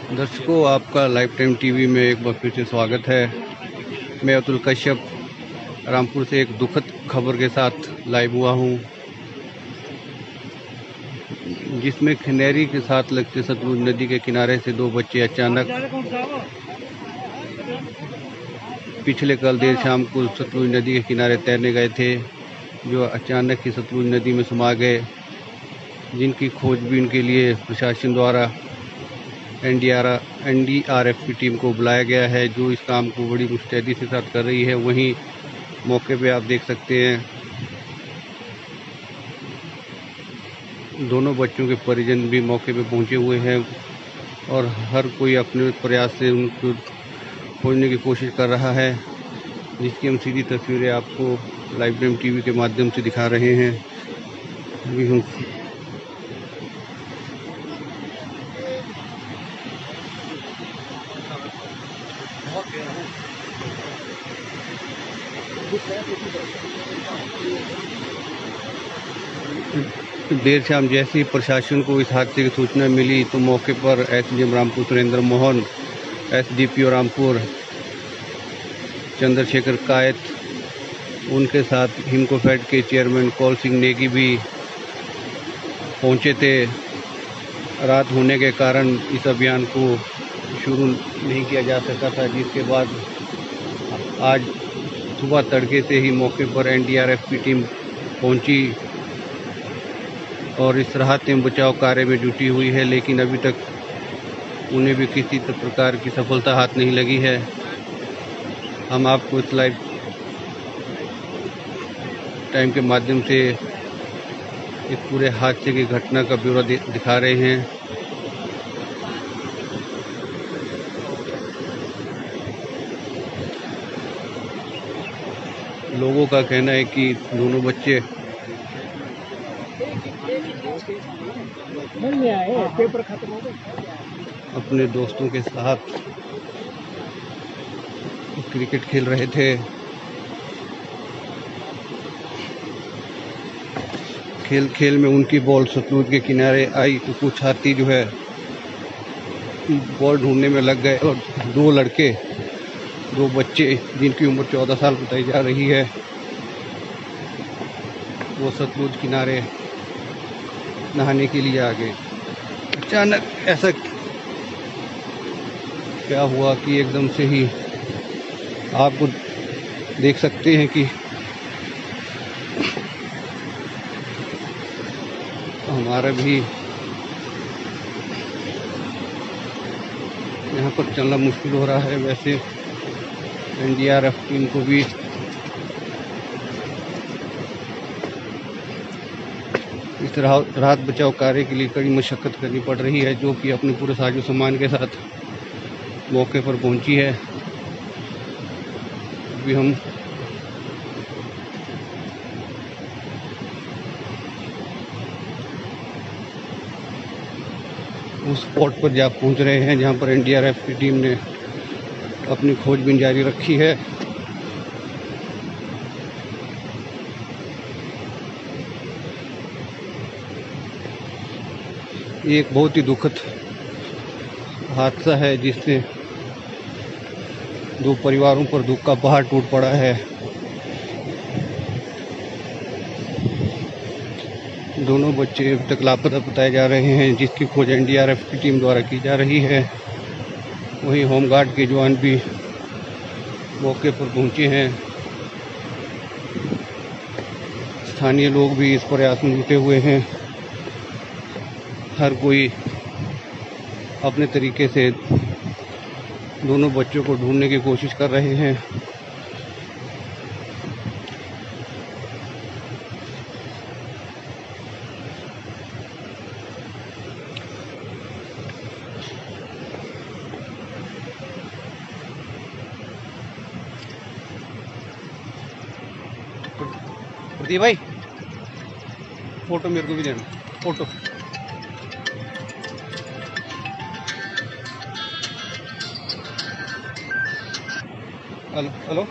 दर्शकों, आपका life time TV में एक बार फिर से स्वागत है। मैं अतुल कश्यप रामपुर से एक दुखद खबर के साथ लाइव हुआ हूं, जिसमें खनेरी के साथ लगते सतलुज नदी के किनारे से दो बच्चे अचानक पिछले कल देर शाम को सतलुज नदी के किनारे तैरने गए थे, जो अचानक ही सतलुज नदी में समा गए, जिनकी खोजबीन के लिए प्रशासन द्वारा एनडीआरएफ की टीम को बुलाया गया है, जो इस काम को बड़ी मुस्तैदी के साथ कर रही है। वहीं मौके पे आप देख सकते हैं दोनों बच्चों के परिजन भी मौके पे पहुंचे हुए हैं और हर कोई अपने प्रयास से उनको खोजने की कोशिश कर रहा है, जिसकी हम सीधी तस्वीरें आपको लाइव टाइम टीवी के माध्यम से दिखा रहे हैं। अभी हम देर शाम जैसे ही प्रशासन को इस हादसे की सूचना मिली तो मौके पर एसडीएम रामपुर सुरेंद्र मोहन, एसडीपीओ रामपुर चंद्रशेखर कायत, उनके साथ हिमकोफेड के चेयरमैन कौल सिंह नेगी भी पहुंचे थे। रात होने के कारण इस अभियान को शुरू नहीं किया जा सका था, जिसके बाद आज सुबह तड़के से ही मौके पर एनडीआरएफ की टीम पहुंची और इस राहत एवं बचाव कार्य में जुटी हुई है, लेकिन अभी तक उन्हें भी किसी प्रकार की सफलता हाथ नहीं लगी है। हम आपको इस लाइव टाइम के माध्यम से इस पूरे हादसे की घटना का ब्यौरा दिखा रहे हैं। लोगों का कहना है कि दोनों बच्चे अपने दोस्तों के साथ क्रिकेट खेल रहे थे। खेल में उनकी बॉल सतलुज के किनारे आई तो कुछ हाथी जो है बॉल ढूंढने में लग गए और दो बच्चे जिनकी उम्र 14 साल बताई जा रही है, वो सतलुज किनारे नहाने के लिए आ गए। अचानक ऐसा क्या हुआ कि एकदम से ही आपको देख सकते हैं कि हमारा भी यहाँ पर चलना मुश्किल हो रहा है। वैसे एनडीआरएफ टीम को भी इस राहत बचाव कार्य के लिए कड़ी मशक्कत करनी पड़ रही है, जो कि अपने पूरे साजो सामान के साथ मौके पर पहुंची है। अभी हम उस स्पॉट पर जा पहुंच रहे हैं जहां पर एनडीआरएफ की टीम ने अपनी खोजबीन जारी रखी है। ये एक बहुत ही दुखद हादसा है, जिससे दो परिवारों पर दुख का पहाड़ टूट पड़ा है। दोनों बच्चे अब तक लापता बताए जा रहे हैं, जिसकी खोज एनडीआरएफ की टीम द्वारा की जा रही है। वहीं होमगार्ड के जवान भी मौके पर पहुंचे हैं। स्थानीय लोग भी इस प्रयास में जुटे हुए हैं। हर कोई अपने तरीके से दोनों बच्चों को ढूंढने की कोशिश कर रहे हैं। प्रदीप भाई, फोटो मेरे को भी देना, फोटो। हेलो हेलो,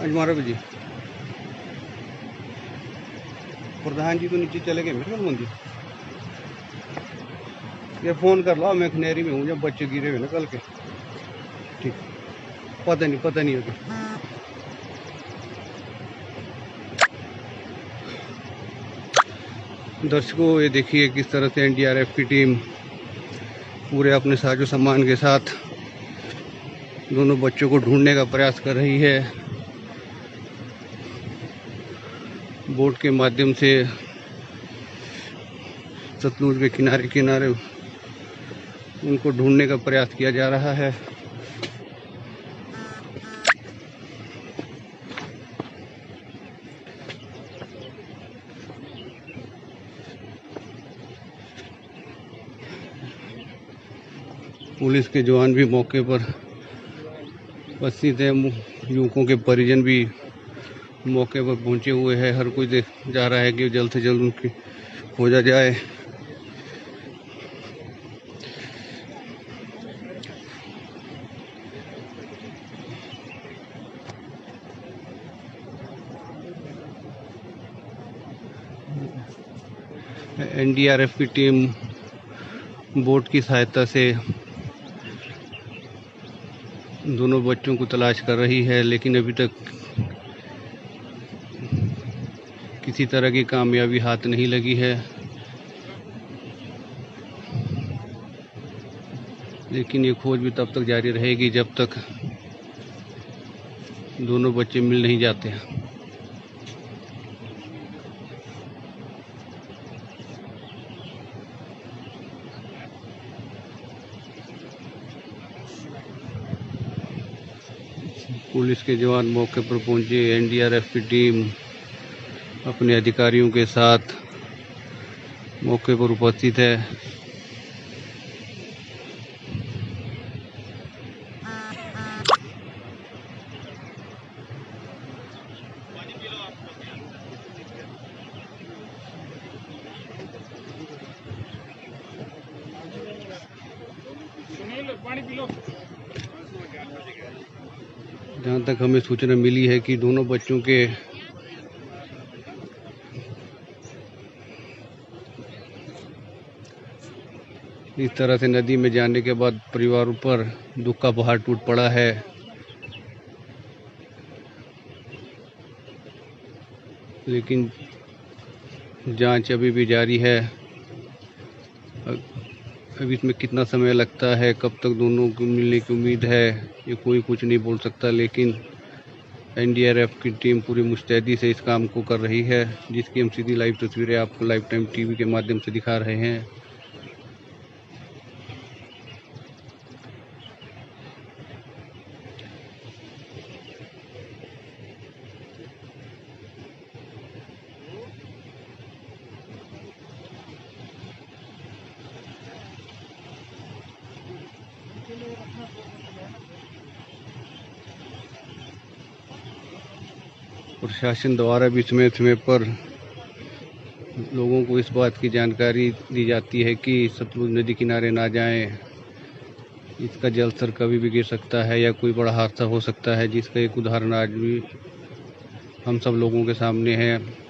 आज मारो जी। प्रधान जी तो नीचे चले गए मेरे मंदिर। ये फ़ोन कर लो, मैं खनेरी में हूँ जब बच्चे गिरे हुए ना कल के। ठीक, पता नहीं होता। दर्शकों, ये देखिए किस तरह से एनडीआरएफ की टीम पूरे अपने साजो सामान के साथ दोनों बच्चों को ढूंढने का प्रयास कर रही है। बोट के माध्यम से सतलुज के किनारे किनारे उनको ढूंढने का प्रयास किया जा रहा है। पुलिस के जवान भी मौके पर उपस्थित हैं। युवकों के परिजन भी मौके पर पहुंचे हुए हैं। हर कोई देख जा रहा है कि जल्द से जल्द उनकी खोजा जाए। एनडीआरएफ की टीम बोट की सहायता से दोनों बच्चों को तलाश कर रही है, लेकिन अभी तक किसी तरह की कामयाबी हाथ नहीं लगी है। लेकिन ये खोज भी तब तक जारी रहेगी जब तक दोनों बच्चे मिल नहीं जाते। पुलिस के जवान मौके पर पहुंचे। एनडीआरएफ की टीम अपने अधिकारियों के साथ मौके पर उपस्थित है। जहाँ तक हमें सूचना मिली है कि दोनों बच्चों के इस तरह से नदी में जाने के बाद परिवारों पर दुख का पहाड़ टूट पड़ा है। लेकिन जांच अभी भी जारी है। अभी इसमें कितना समय लगता है, कब तक दोनों को मिलने की उम्मीद है, ये कोई कुछ नहीं बोल सकता। लेकिन एनडीआरएफ की टीम पूरी मुस्तैदी से इस काम को कर रही है, जिसकी हम सीधी लाइव तस्वीरें आपको लाइव टाइम टीवी के माध्यम से दिखा रहे हैं। प्रशासन द्वारा भी समय समय पर लोगों को इस बात की जानकारी दी जाती है कि सतलुज नदी किनारे ना जाएं। इसका जल स्तर कभी भी गिर सकता है या कोई बड़ा हादसा हो सकता है, जिसका एक उदाहरण आज भी हम सब लोगों के सामने है।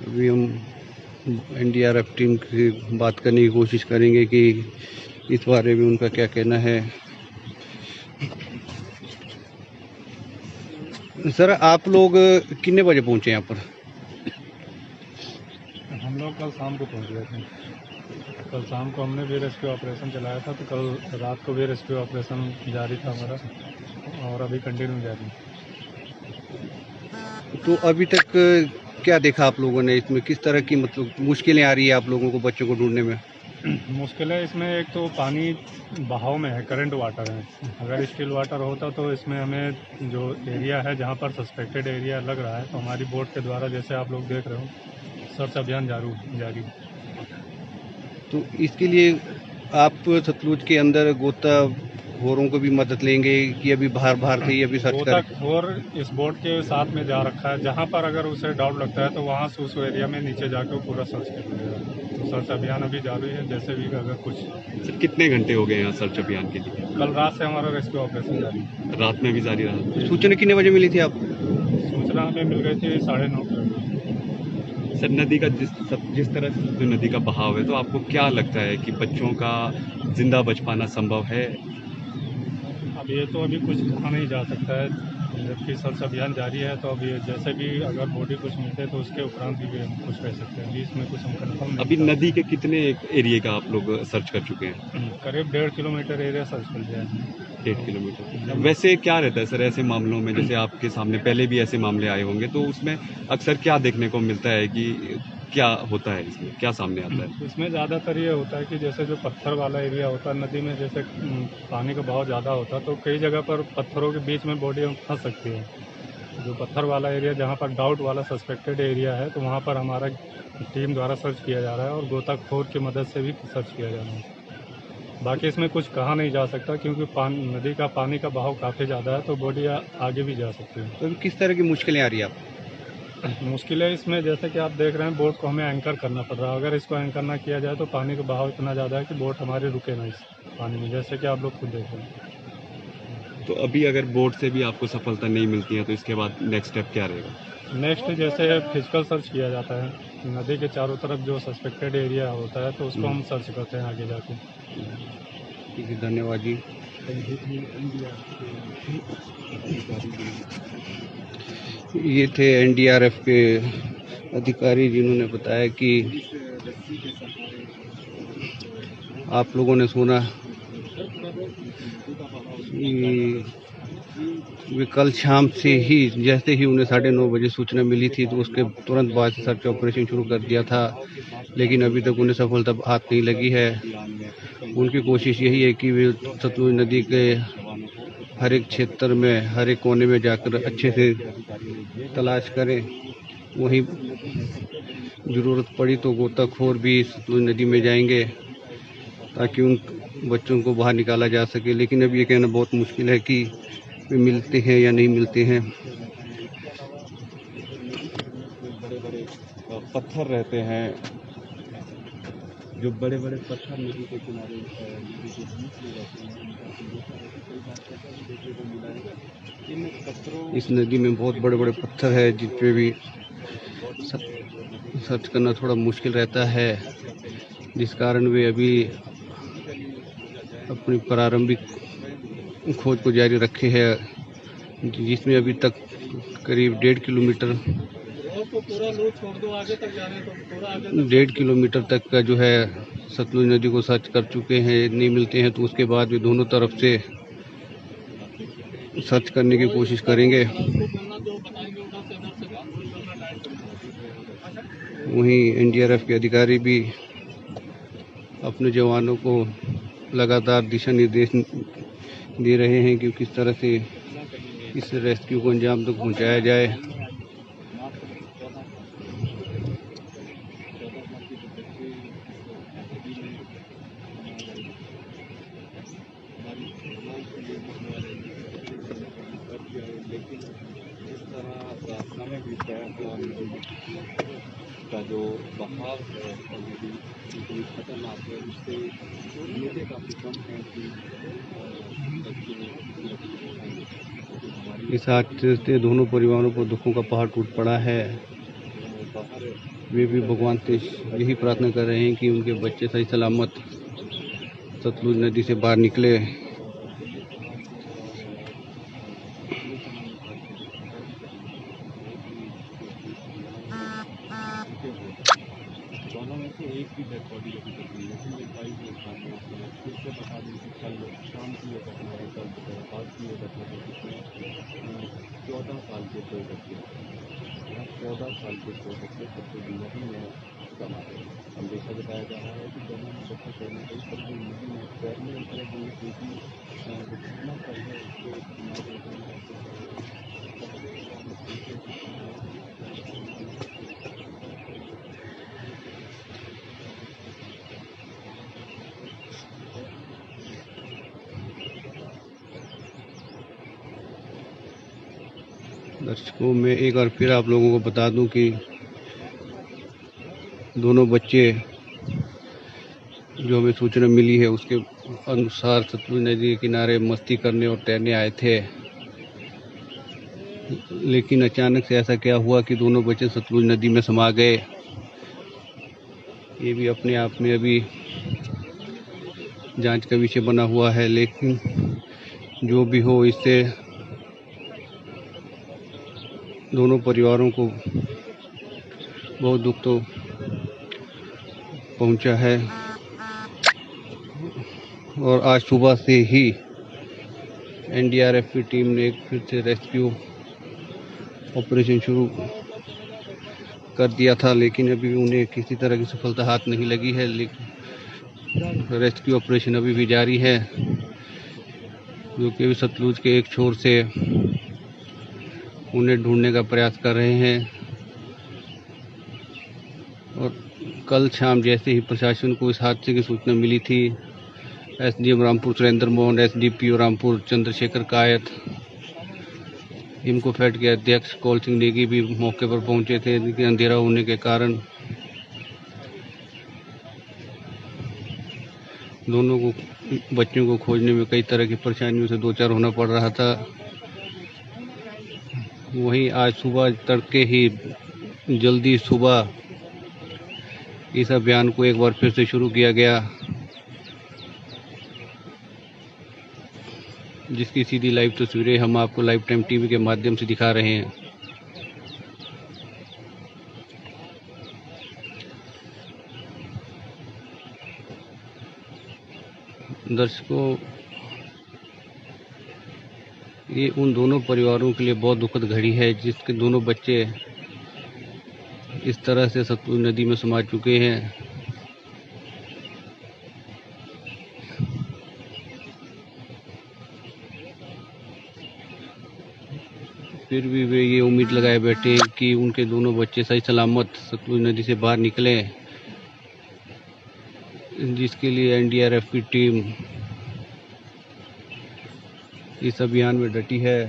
अभी हम एनडीआरएफ टीम की बात करने की कोशिश करेंगे कि इस बारे में उनका क्या कहना है। सर, आप लोग कितने बजे पहुंचे यहाँ पर? हम लोग कल शाम को पहुंच गए थे। कल शाम को हमने भी रेस्क्यू ऑपरेशन चलाया था, तो कल रात को भी रेस्क्यू ऑपरेशन जारी था हमारा, और अभी कंटिन्यू जारी। तो अभी तक क्या देखा आप लोगों ने? इसमें किस तरह की मतलब मुश्किलें आ रही है आप लोगों को बच्चों को ढूंढने में? मुश्किल है इसमें, एक तो पानी बहाव में है, करंट वाटर है। अगर स्टिल वाटर होता तो इसमें हमें जो एरिया है जहाँ पर सस्पेक्टेड एरिया लग रहा है, तो हमारी बोट के द्वारा, जैसे आप लोग देख रहे हो, सर्च अभियान जारी। तो इसके लिए आप सतलुज के अंदर गोताखोरों को भी मदद लेंगे कि अभी बाहर से ही अभी सर्च करें? गोताखोर इस बोट के साथ में जा रखा है, जहाँ पर अगर उसे डाउट लगता है तो वहाँ से उस एरिया में नीचे जाके वो पूरा सर्च कर लेगा। तो सर्च अभियान अभी जारी है, जैसे भी अगर कुछ। सर कितने घंटे हो गए यहाँ सर्च अभियान के लिए? कल रात से हमारा रेस्क्यू ऑपरेशन जारी है। रात में भी जारी रहा? सूचना कितने बजे मिली थी आप? सूचना हमें मिल गई थी 9:30 बजे। सर नदी का जिस तरह से जो नदी का बहाव है, तो आपको क्या लगता है कि बच्चों का जिंदा बच पाना संभव है? अब ये तो अभी कुछ कहा नहीं जा सकता है, जबकि सर्च अभियान जारी है। तो अभी जैसे भी अगर बॉडी कुछ मिलते तो उसके उपरांत भी हम कुछ कह सकते हैं। अभी इसमें कुछ हम कंफर्म अभी नदी के कितने एरिया का आप लोग सर्च कर चुके हैं? करीब 1.5 किलोमीटर एरिया सर्च कर लिया है। 1.5 किलोमीटर। वैसे क्या रहता है सर ऐसे मामलों में, जैसे आपके सामने पहले भी ऐसे मामले आए होंगे, तो उसमें अक्सर क्या देखने को मिलता है कि क्या होता है, इसमें क्या सामने आता है? इसमें ज़्यादातर ये होता है कि जैसे जो पत्थर वाला एरिया होता है नदी में, जैसे पानी का बहाव ज़्यादा होता है तो कई जगह पर पत्थरों के बीच में बॉडी फंस सकती है। जो पत्थर वाला एरिया जहाँ पर डाउट वाला सस्पेक्टेड एरिया है, तो वहाँ पर हमारा टीम द्वारा सर्च किया जा रहा है और गोताखोर की मदद से भी सर्च किया जा रहा है। बाकी इसमें कुछ कहा नहीं जा सकता, क्योंकि नदी का पानी का बहाव काफ़ी ज़्यादा है, तो बॉडी आगे भी जा सकती है। तो अभी किस तरह की मुश्किलें आ रही है आपको? मुश्किल है इसमें, जैसे कि आप देख रहे हैं बोट को हमें एंकर करना पड़ रहा है। अगर इसको एंकर ना किया जाए तो पानी का बहाव इतना ज़्यादा है कि बोट हमारी रुके ना इस पानी में, जैसे कि आप लोग खुद देख रहे हैं। तो अभी अगर बोट से भी आपको सफलता नहीं मिलती है, तो इसके बाद नेक्स्ट स्टेप क्या रहेगा? नेक्स्ट जैसे फिजिकल सर्च किया जाता है, नदी के चारों तरफ जो सस्पेक्टेड एरिया होता है तो उसको हम सर्च करते हैं आगे जाके। ठीक है, धन्यवाद जी। ये थे एनडीआरएफ के अधिकारी जिन्होंने बताया कि आप लोगों ने सुना कि वे कल शाम से ही, जैसे ही उन्हें 9:30 बजे सूचना मिली थी तो उसके तुरंत बाद से सर्च ऑपरेशन शुरू कर दिया था, लेकिन अभी तक उन्हें सफलता हाथ नहीं लगी है। उनकी कोशिश यही है कि वे सतलुज नदी के हर एक क्षेत्र में, हर एक कोने में जाकर अच्छे से तलाश करें। वहीं ज़रूरत पड़ी तो गोताखोर भी सतलुज नदी में जाएंगे ताकि उन बच्चों को बाहर निकाला जा सके। लेकिन अब ये कहना बहुत मुश्किल है कि वे मिलते हैं या नहीं मिलते हैं। बड़े बड़े पत्थर रहते हैं, जो बड़े बड़े पत्थर नदी के किनारे नदी के बीच में रहते हैं, देखने को मिला है। इन पत्थरों, इस नदी में बहुत बड़े बड़े पत्थर है जिस पे भी सर्च करना थोड़ा मुश्किल रहता है, जिस कारण वे अभी अपनी प्रारंभिक खोज को जारी रखे हैं, जिसमें अभी तक करीब 1.5 किलोमीटर तक का जो है सतलुज नदी को सर्च कर चुके हैं। नहीं मिलते हैं तो उसके बाद वे दोनों तरफ से सर्च करने की कोशिश करेंगे। वहीं एनडीआरएफ के अधिकारी भी अपने जवानों को लगातार दिशा निर्देश दे रहे हैं कि किस तरह से इस रेस्क्यू को अंजाम तक पहुंचाया जाए। लेकिन जिस तरह समय बीतता है और का जो बहाव है और नदी इतनी खतरनाक है, उससे उम्मीदें काफ़ी कम है कि इस हादसे से दोनों परिवारों को दुखों का पहाड़ टूट पड़ा है। वे भी भगवान से यही प्रार्थना कर रहे हैं कि उनके बच्चे सही सलामत सतलुज नदी से बाहर निकले। दोनों में से एक की डेड बॉडी अभी तक नहीं है, ये 22 फिर से बता दें कि कल शाम की ये घटना है, कल दोपहर बाद की ये घटना है, जिसमें 14 साल के 2 बच्चे, 14 साल के 2 बच्चे सतलुज नदी में कमा रहे हैं। अंदेशा जताया जा रहा है कि दोनों में बच्चे कहीं ना कहीं सतलुज नदी में तैरने उतरे हुए, क्योंकि घटना पर है दर्शकों, मैं एक बार फिर आप लोगों को बता दूं कि दोनों बच्चे जो हमें सूचना मिली है उसके अनुसार सतलुज नदी के किनारे मस्ती करने और तैरने आए थे, लेकिन अचानक से ऐसा क्या हुआ कि दोनों बच्चे सतलुज नदी में समा गए। ये भी अपने आप में अभी जांच का विषय बना हुआ है, लेकिन जो भी हो, इससे दोनों परिवारों को बहुत दुख तो पहुंचा है। और आज सुबह से ही एनडीआरएफ की टीम ने फिर से रेस्क्यू ऑपरेशन शुरू कर दिया था, लेकिन अभी उन्हें किसी तरह की सफलता हाथ नहीं लगी है। लेकिन रेस्क्यू ऑपरेशन अभी भी जारी है, जो कि सतलुज के एक छोर से उन्हें ढूंढने का प्रयास कर रहे हैं। और कल शाम जैसे ही प्रशासन को इस हादसे की सूचना मिली थी, एसडीएम रामपुर सुरेंद्र मोहन, एसडीपीओ रामपुर चंद्रशेखर कायत, इम्कोफेड के अध्यक्ष कौल सिंह नेगी भी मौके पर पहुंचे थे, लेकिन अंधेरा होने के कारण दोनों को बच्चों को खोजने में कई तरह की परेशानियों से दो चार होना पड़ रहा था। वहीं आज सुबह तड़के ही जल्दी सुबह इस अभियान को एक बार फिर से शुरू किया गया, जिसकी सीधी लाइव तस्वीरें हम आपको लाइव टाइम टीवी के माध्यम से दिखा रहे हैं। दर्शकों, ये उन दोनों परिवारों के लिए बहुत दुखद घड़ी है, जिसके दोनों बच्चे इस तरह से सतलुज नदी में समा चुके हैं। फिर भी वे ये उम्मीद लगाए बैठे हैं कि उनके दोनों बच्चे सही सलामत सतलुज नदी से बाहर निकलें, जिसके लिए एनडीआरएफ की टीम इस अभियान में डटी है।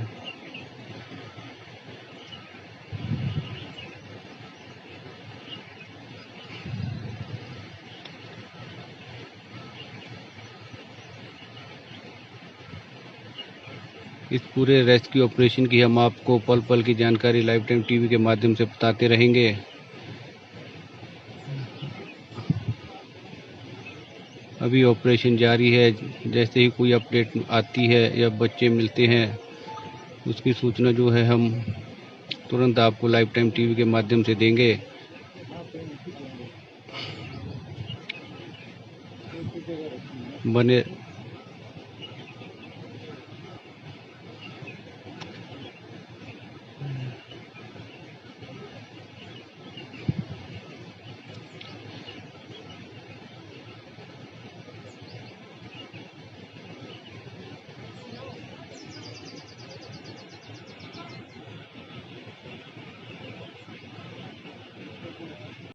इस पूरे रेस्क्यू ऑपरेशन की हम आपको पल पल की जानकारी लाइव टाइम टीवी के माध्यम से बताते रहेंगे। अभी ऑपरेशन जारी है, जैसे ही कोई अपडेट आती है या बच्चे मिलते हैं, उसकी सूचना जो है हम तुरंत आपको लाइव टाइम टीवी के माध्यम से देंगे। बने